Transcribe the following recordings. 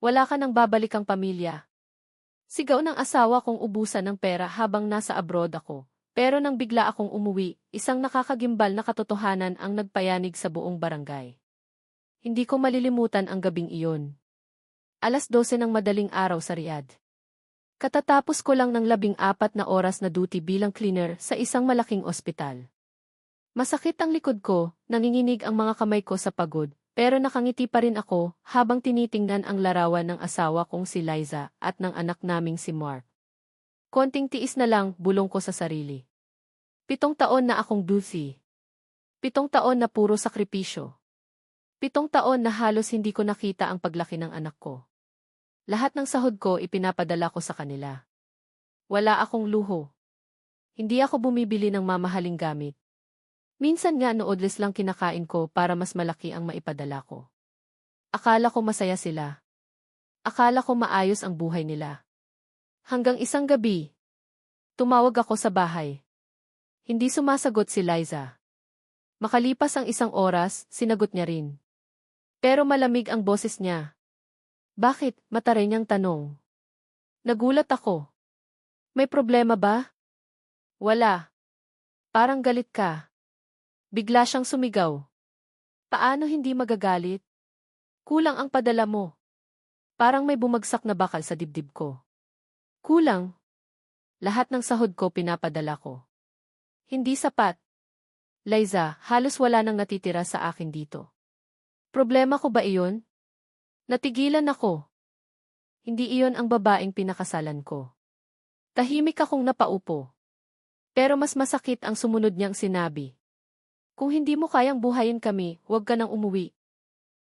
Wala ka nang babalikang pamilya. Sigaw ng asawa kong ubusan ng pera habang nasa abroad ako. Pero nang bigla akong umuwi, isang nakakagimbal na katotohanan ang nagpayanig sa buong barangay. Hindi ko malilimutan ang gabing iyon. 12:00 ng madaling araw sa Riyadh. Katatapos ko lang ng 14 na oras na duty bilang cleaner sa isang malaking ospital. Masakit ang likod ko, nanginginig ang mga kamay ko sa pagod, pero nakangiti pa rin ako habang tinitingnan ang larawan ng asawa kong si Liza at ng anak naming si Mark. Konting tiis na lang, bulong ko sa sarili. 7 taon na akong duty. 7 taon na puro sakripisyo. 7 taon na halos hindi ko nakita ang paglaki ng anak ko. Lahat ng sahod ko ipinapadala ko sa kanila. Wala akong luho. Hindi ako bumibili ng mamahaling gamit. Minsan nga noodles lang kinakain ko para mas malaki ang maipadala ko. Akala ko masaya sila. Akala ko maayos ang buhay nila. Hanggang isang gabi, tumawag ako sa bahay. Hindi sumasagot si Liza. Makalipas ang 1 oras, sinagot niya rin. Pero malamig ang boses niya. Bakit? Mataray niyang tanong. Nagulat ako. May problema ba? Wala. Parang galit ka. Bigla siyang sumigaw. Paano hindi magagalit? Kulang ang padala mo. Parang may bumagsak na bakal sa dibdib ko. Kulang. Lahat ng sahod ko pinapadala ko. Hindi sapat. Liza, halos wala nang natitira sa akin dito. Problema ko ba iyon? Natigilan ako. Hindi iyon ang babaeng pinakasalan ko. Tahimik akong napaupo. Pero mas masakit ang sumunod niyang sinabi. Kung hindi mo kayang buhayin kami, huwag ka nang umuwi.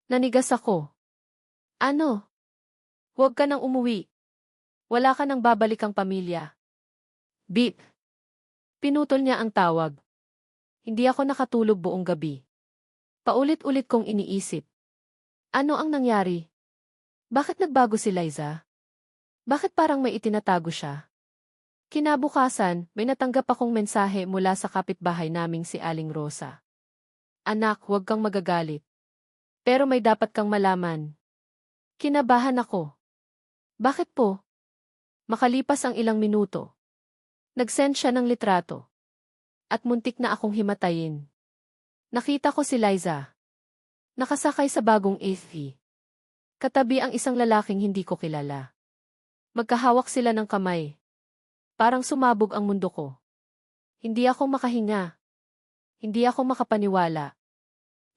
Nanigas ako. Ano? Huwag ka nang umuwi. Wala ka nang babalikang pamilya. Beep. Pinutol niya ang tawag. Hindi ako nakatulog buong gabi. Paulit-ulit kong iniisip. Ano ang nangyari? Bakit nagbago si Liza? Bakit parang may itinatago siya? Kinabukasan, may natanggap akong mensahe mula sa kapitbahay naming si Aling Rosa. Anak, huwag kang magagalit. Pero may dapat kang malaman. Kinabahan ako. Bakit po? Makalipas ang ilang minuto. Nag-send siya ng litrato. At muntik na akong himatayin. Nakita ko si Liza. Nakasakay sa bagong SUV. Katabi ang isang lalaking hindi ko kilala. Magkahawak sila ng kamay. Parang sumabog ang mundo ko. Hindi ako makahinga. Hindi ako makapaniwala.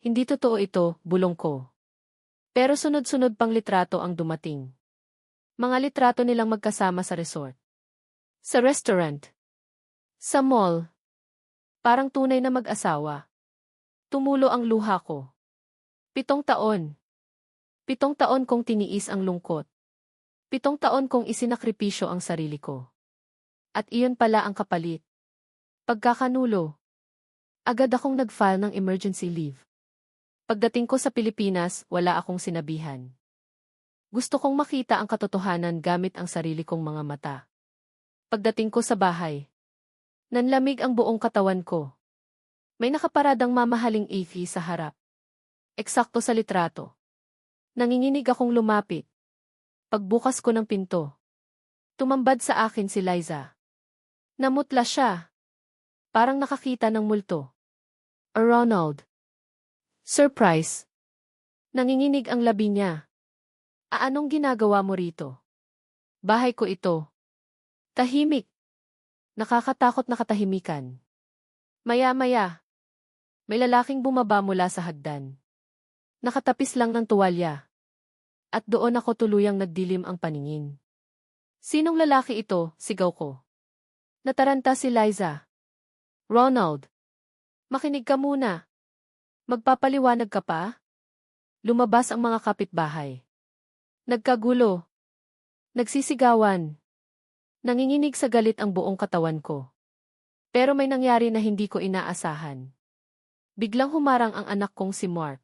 Hindi totoo ito, bulong ko. Pero sunod-sunod pang litrato ang dumating. Mga litrato nilang magkasama sa resort. Sa restaurant. Sa mall. Parang tunay na mag-asawa. Tumulo ang luha ko. 7 taon. 7 taon kong tiniis ang lungkot. 7 taon kong isinakripisyo ang sarili ko. At iyon pala ang kapalit. Pagkakanulo. Agad akong nag-file ng emergency leave. Pagdating ko sa Pilipinas, wala akong sinabihan. Gusto kong makita ang katotohanan gamit ang sarili kong mga mata. Pagdating ko sa bahay, nanlamig ang buong katawan ko. May nakaparadang mamahaling AV sa harap. Eksakto sa litrato. Nanginginig akong lumapit. Pagbukas ko ng pinto, tumambad sa akin si Liza. Namutla siya. Parang nakakita ng multo. Ronald. Surprise. Nanginginig ang labi niya. Anong ginagawa mo rito? Bahay ko ito. Tahimik. Nakakatakot na katahimikan. Maya-maya, may lalaking bumaba mula sa hagdan. Nakatapis lang ng tuwalya. At doon ako tuluyang nagdilim ang paningin. Sinong lalaki ito? Sigaw ko. Nataranta si Liza. Ronald. Makinig ka muna. Magpapaliwanag ka pa? Lumabas ang mga kapitbahay. Nagkagulo. Nagsisigawan. Nanginginig sa galit ang buong katawan ko. Pero may nangyari na hindi ko inaasahan. Biglang humarang ang anak kong si Mark.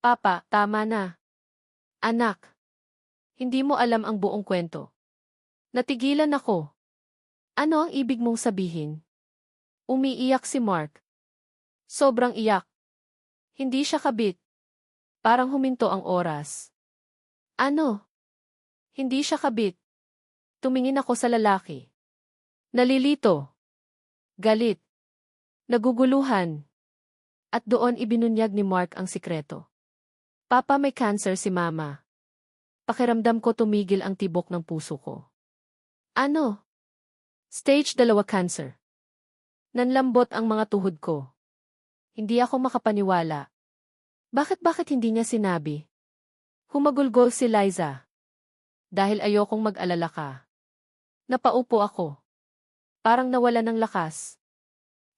Papa, tama na. Anak. Hindi mo alam ang buong kwento. Natigilan ako. Ano ang ibig mong sabihin? Umiiyak si Mark. Sobrang iyak. Hindi siya kabit. Parang huminto ang oras. Ano? Hindi siya kabit. Tumingin ako sa lalaki. Nalilito. Galit. Naguguluhan. At doon ibinunyag ni Mark ang sikreto. Papa, may cancer si Mama. Pakiramdam ko tumigil ang tibok ng puso ko. Ano? Stage 2 cancer. Nanlambot ang mga tuhod ko. Hindi ako makapaniwala. Bakit hindi niya sinabi? Humagulgol si Liza. Dahil ayokong mag-alala ka. Napaupo ako. Parang nawala ng lakas.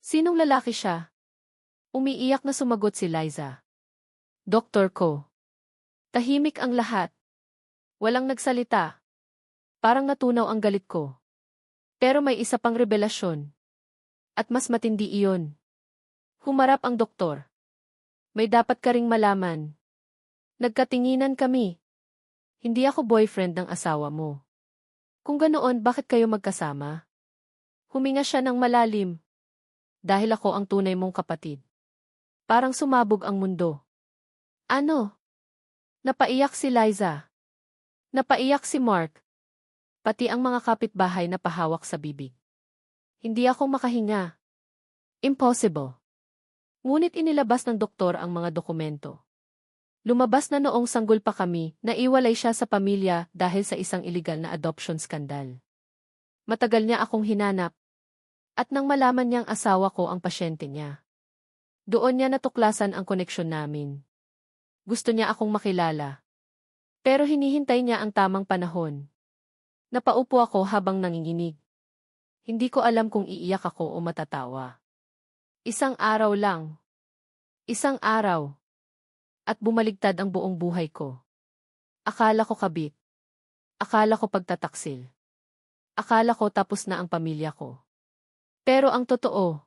Sinong lalaki siya? Umiiyak na sumagot si Liza. Doktor ko. Tahimik ang lahat. Walang nagsalita. Parang natunaw ang galit ko. Pero may isa pang revelasyon. At mas matindi iyon. Humarap ang doktor. May dapat ka ring malaman. Nagkatinginan kami. Hindi ako boyfriend ng asawa mo. Kung ganoon, bakit kayo magkasama? Huminga siya ng malalim. Dahil ako ang tunay mong kapatid. Parang sumabog ang mundo. Ano? Napaiyak si Liza. Napaiyak si Mark. Pati ang mga kapitbahay na pahawak sa bibig. Hindi ako makahinga. Impossible. Ngunit inilabas ng doktor ang mga dokumento. Lumabas na noong sanggol pa kami, naiwalay siya sa pamilya dahil sa isang illegal na adoption skandal. Matagal niya akong hinanap. At nang malaman niyang asawa ko ang pasyente niya. Doon niya natuklasan ang koneksyon namin. Gusto niya akong makilala. Pero hinihintay niya ang tamang panahon. Napaupo ako habang nanginginig. Hindi ko alam kung iiyak ako o matatawa. Isang araw lang. Isang araw. At bumaligtad ang buong buhay ko. Akala ko kabit. Akala ko pagtataksil. Akala ko tapos na ang pamilya ko. Pero ang totoo,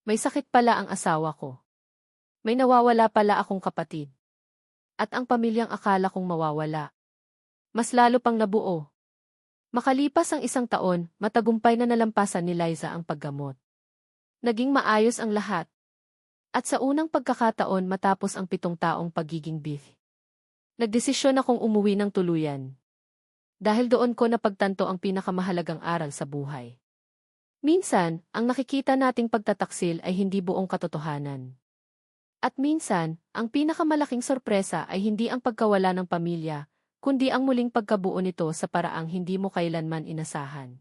may sakit pala ang asawa ko. May nawawala pala akong kapatid. At ang pamilyang akala kong mawawala. Mas lalo pang nabuo. Makalipas ang 1 taon, matagumpay na nalampasan ni Liza ang paggamot. Naging maayos ang lahat. At sa unang pagkakataon matapos ang 7 taong pagiging beef. Nagdesisyon akong umuwi ng tuluyan. Dahil doon ko napagtanto ang pinakamahalagang aral sa buhay. Minsan, ang nakikita nating pagtataksil ay hindi buong katotohanan. At minsan, ang pinakamalaking sorpresa ay hindi ang pagkawala ng pamilya, kundi ang muling pagkabuo nito sa paraang hindi mo kailanman inasahan.